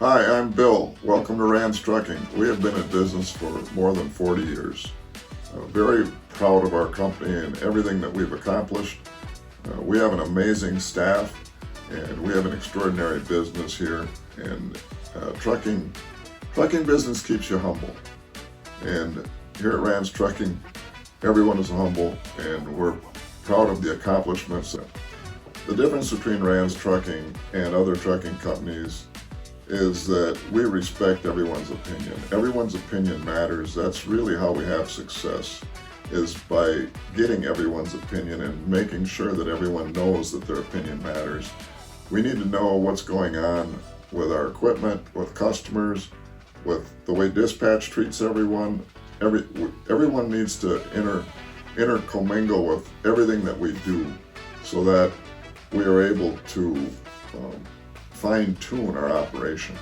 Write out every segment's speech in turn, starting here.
Hi, I'm Bill. Welcome to Rands Trucking. We have been in business for more than 40 years. Very proud of our company and everything that we've accomplished. We have an amazing staff and we have an extraordinary business here. And trucking business keeps you humble. And here at Rands Trucking, everyone is humble and we're proud of the accomplishments. The difference between Rands Trucking and other trucking companies is that we respect everyone's opinion. Everyone's opinion matters. That's really how we have success, is by getting everyone's opinion and making sure that everyone knows that their opinion matters. We need to know what's going on with our equipment, with customers, with the way dispatch treats everyone. Everyone needs to intercommingle with everything that we do so that we are able to fine-tune our operations.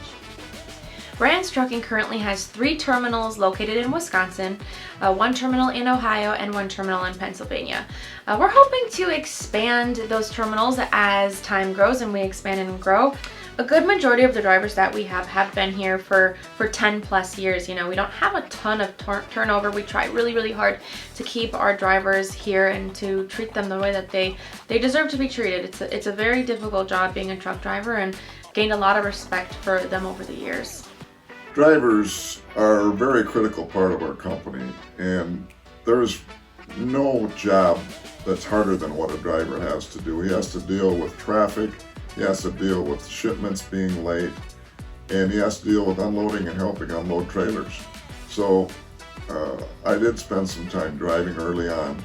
Rands Trucking currently has 3 terminals located in Wisconsin, 1 terminal in Ohio, and 1 terminal in Pennsylvania. We're hoping to expand those terminals as time grows and we expand and grow. A good majority of the drivers that we have been here for 10 plus years. You know, we don't have a ton of turnover. We try really hard to keep our drivers here and to treat them the way that they deserve to be treated. It's a very difficult job being a truck driver, and gained a lot of respect for them over the years. Drivers are a very critical part of our company, and there's no job that's harder than what a driver has to do. He has to deal with traffic, he has to deal with shipments being late, and he has to deal with unloading and helping unload trailers. So I did spend some time driving early on,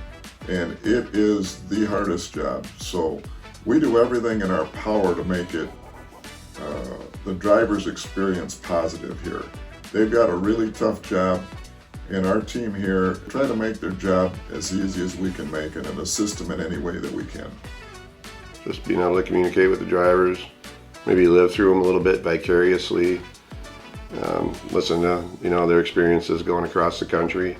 and it is the hardest job. So we do everything in our power to make it the driver's experience positive here. They've got a really tough job, and our team here try to make their job as easy as we can make it and assist them in any way that we can. Just being able to communicate with the drivers, maybe live through them a little bit vicariously, listen to their experiences going across the country.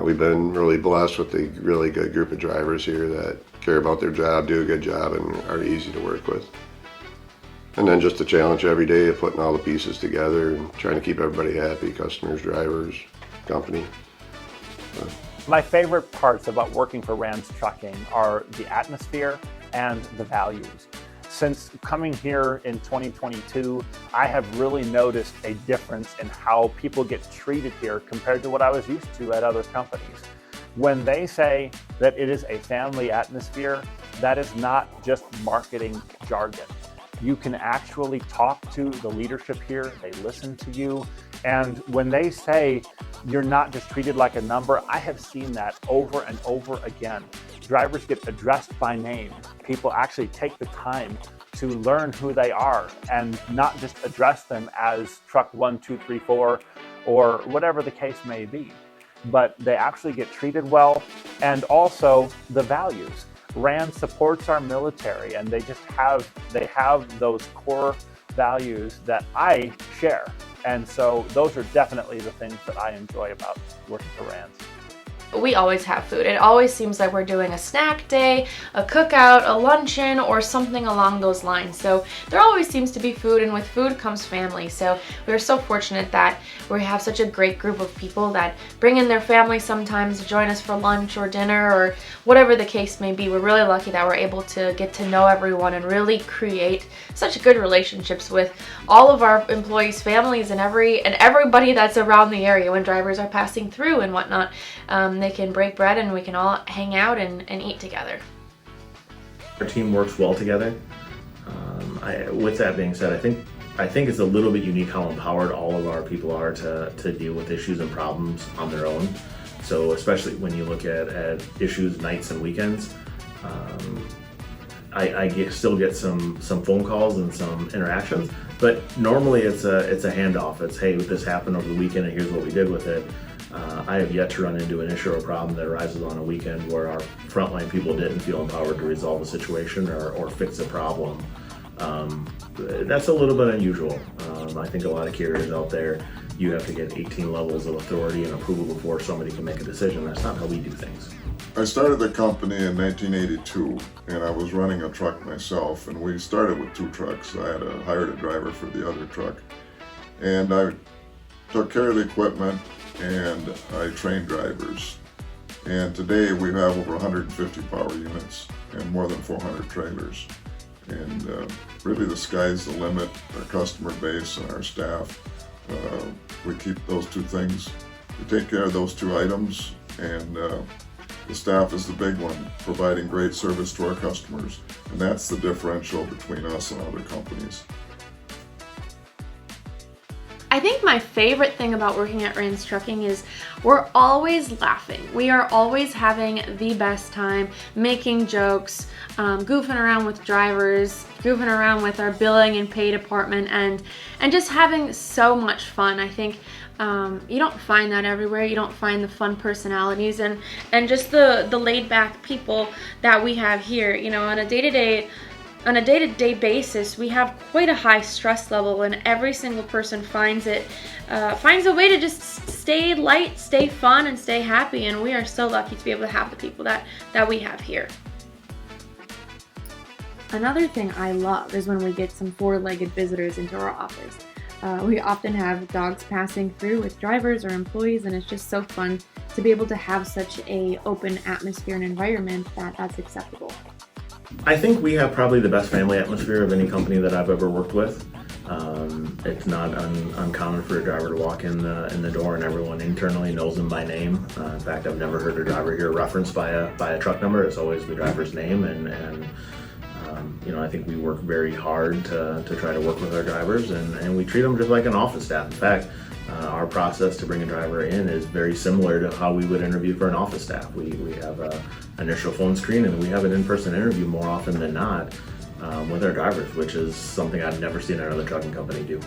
We've been really blessed with a really good group of drivers here that care about their job, do a good job, and are easy to work with. And then just the challenge every day of putting all the pieces together and trying to keep everybody happy, customers, drivers, company. My favorite parts about working for Rands Trucking are the atmosphere and the values. Since coming here in 2022, I have really noticed a difference in how people get treated here compared to what I was used to at other companies. When they say that it is a family atmosphere, that is not just marketing jargon. You can actually talk to the leadership here, they listen to you, and when they say you're not just treated like a number, I have seen that over and over again. Drivers get addressed by name. People actually take the time to learn who they are and not just address them as truck 1, 2, 3, 4 or whatever the case may be, but they actually get treated well. And also the values. Rands supports our military, and they have those core values that I share. And so those are definitely the things that I enjoy about working for Rands. We always have food. It always seems like we're doing a snack day, a cookout, a luncheon, or something along those lines. So there always seems to be food, and with food comes family. So we're so fortunate that we have such a great group of people that bring in their family sometimes to join us for lunch or dinner or whatever the case may be. We're really lucky that we're able to get to know everyone and really create such good relationships with all of our employees' families and everybody that's around the area when drivers are passing through and whatnot. They can break bread and we can all hang out and eat together. Our team works well together. With that being said, I think it's a little bit unique how empowered all of our people are to deal with issues and problems on their own. So especially when you look at issues nights and weekends, I still get some phone calls and some interactions, but normally it's a handoff. It's, hey, this happened over the weekend and here's what we did with it. I have yet to run into an issue or problem that arises on a weekend where our frontline people didn't feel empowered to resolve a situation or fix a problem. That's a little bit unusual. I think a lot of carriers out there, you have to get 18 levels of authority and approval before somebody can make a decision. That's not how we do things. I started the company in 1982, and I was running a truck myself, and we started with 2 trucks. I had hired a driver for the other truck, and I took care of the equipment, and I trained drivers. And today we have over 150 power units and more than 400 trailers. And really the sky's the limit. Our customer base and our staff, we keep those 2 things. We take care of those 2 items, and the staff is the big one, providing great service to our customers. And that's the differential between us and other companies. I think my favorite thing about working at Rands Trucking is we're always laughing. We are always having the best time, making jokes, goofing around with drivers, goofing around with our billing and pay department, and just having so much fun. I think you don't find that everywhere. You don't find the fun personalities and just the laid back people that we have here. You know, on a day-to-day basis, we have quite a high stress level, and every single person finds a way to just stay light, stay fun, and stay happy. And we are so lucky to be able to have the people that we have here. Another thing I love is when we get some 4-legged visitors into our office. We often have dogs passing through with drivers or employees, and it's just so fun to be able to have such a open atmosphere and environment that's acceptable. I think we have probably the best family atmosphere of any company that I've ever worked with. It's not uncommon for a driver to walk in the door and everyone internally knows them by name. In fact, I've never heard a driver here referenced by a truck number. It's always the driver's name, and you know, I think we work very hard to try to work with our drivers, and we treat them just like an office staff. In fact, our process to bring a driver in is very similar to how we would interview for an office staff. We have an initial phone screen, and we have an in-person interview more often than not with our drivers, which is something I've never seen another trucking company do.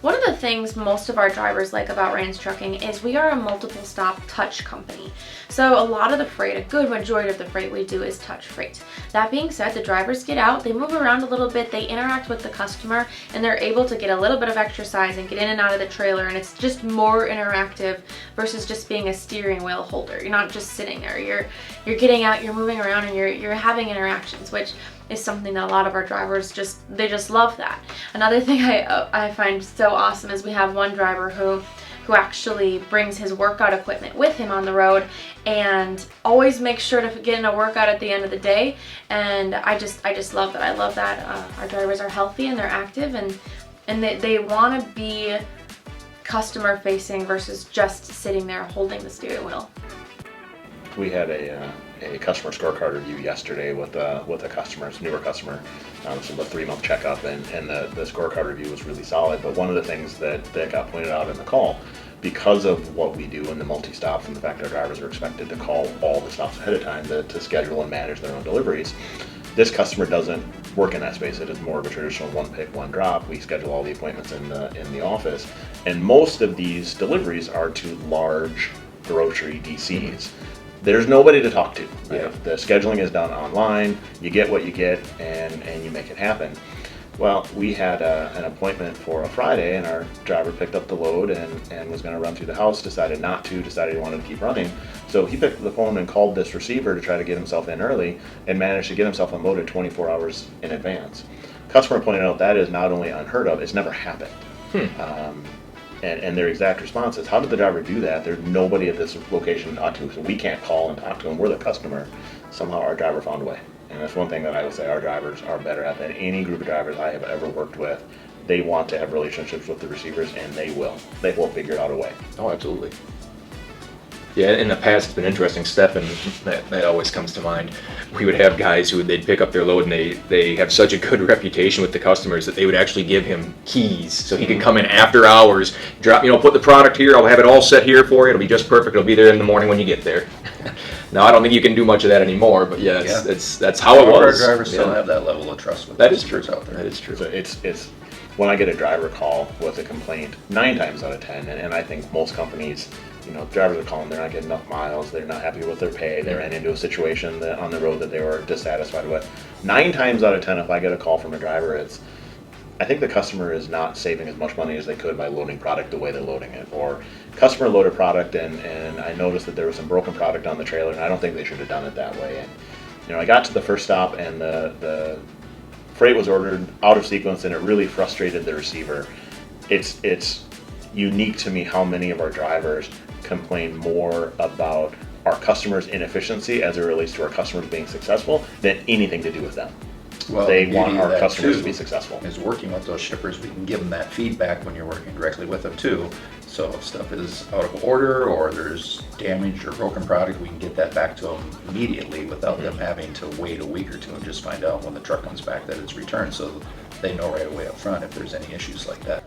One of the things most of our drivers like about Rands Trucking is we are a multiple stop touch company. So a lot of the freight, a good majority of the freight we do is touch freight. That being said, the drivers get out, they move around a little bit, they interact with the customer, and they're able to get a little bit of exercise and get in and out of the trailer, and it's just more interactive versus just being a steering wheel holder. You're not just sitting there, you're getting out, you're moving around, and you're having interactions, which is something that a lot of our drivers just love that. Another thing I find so awesome is we have one driver who actually brings his workout equipment with him on the road and always makes sure to get in a workout at the end of the day. And I just love that. I love that our drivers are healthy and they're active, and they want to be customer facing versus just sitting there holding the steering wheel. We had a customer scorecard review yesterday with a customer, it's a newer customer. This was a 3-month checkup, and the scorecard review was really solid. But one of the things that got pointed out in the call, because of what we do in the multi-stops and the fact our drivers are expected to call all the stops ahead of time to schedule and manage their own deliveries, this customer doesn't work in that space. It is more of a traditional one pick, one drop. We schedule all the appointments in the office, and most of these deliveries are to large grocery DCs. There's nobody to talk to. Right? Yeah. The scheduling is done online. You get what you get, and you make it happen. Well, we had an appointment for a Friday, and our driver picked up the load and was going to run through the house, decided not to, decided he wanted to keep running. So he picked up the phone and called this receiver to try to get himself in early, and managed to get himself unloaded 24 hours in advance. Customer pointed out that is not only unheard of, it's never happened. And their exact response is, how did the driver do that? There's nobody at this location to talk to, so we can't call and talk to them. We're the customer. Somehow our driver found a way. And that's one thing that I would say our drivers are better at than any group of drivers I have ever worked with. They want to have relationships with the receivers, and they will. They will figure out a way. Oh, absolutely. Yeah, in the past it's been interesting. Stefan, that always comes to mind. We would have guys who they'd pick up their load, and they have such a good reputation with the customers that they would actually give him keys so he could come in after hours, drop, put the product here. I'll have it all set here for you. It'll be just perfect. It'll be there in the morning when you get there. Now I don't think you can do much of that anymore, but that's how it was. Our drivers still have that level of trust with that is true out there. That is true. So it's when I get a driver call with a complaint, 9 times out of 10, and I think most companies, drivers are calling, they're not getting enough miles, they're not happy with their pay, they ran into a situation that on the road that they were dissatisfied with. 9 times out of 10, if I get a call from a driver, I think the customer is not saving as much money as they could by loading product the way they're loading it, or customer loaded product, and I noticed that there was some broken product on the trailer, and I don't think they should have done it that way. And I got to the first stop, and the freight was ordered out of sequence, and it really frustrated the receiver. It's unique to me how many of our drivers complain more about our customers' inefficiency as it relates to our customers being successful than anything to do with them. Well, They the beauty want of our that, customers too, to be successful. Is working with those shippers, we can give them that feedback when you're working directly with them too. So if stuff is out of order or there's damaged or broken product, we can get that back to them immediately without them having to wait a week or two and just find out when the truck comes back that it's returned, so they know right away up front if there's any issues like that.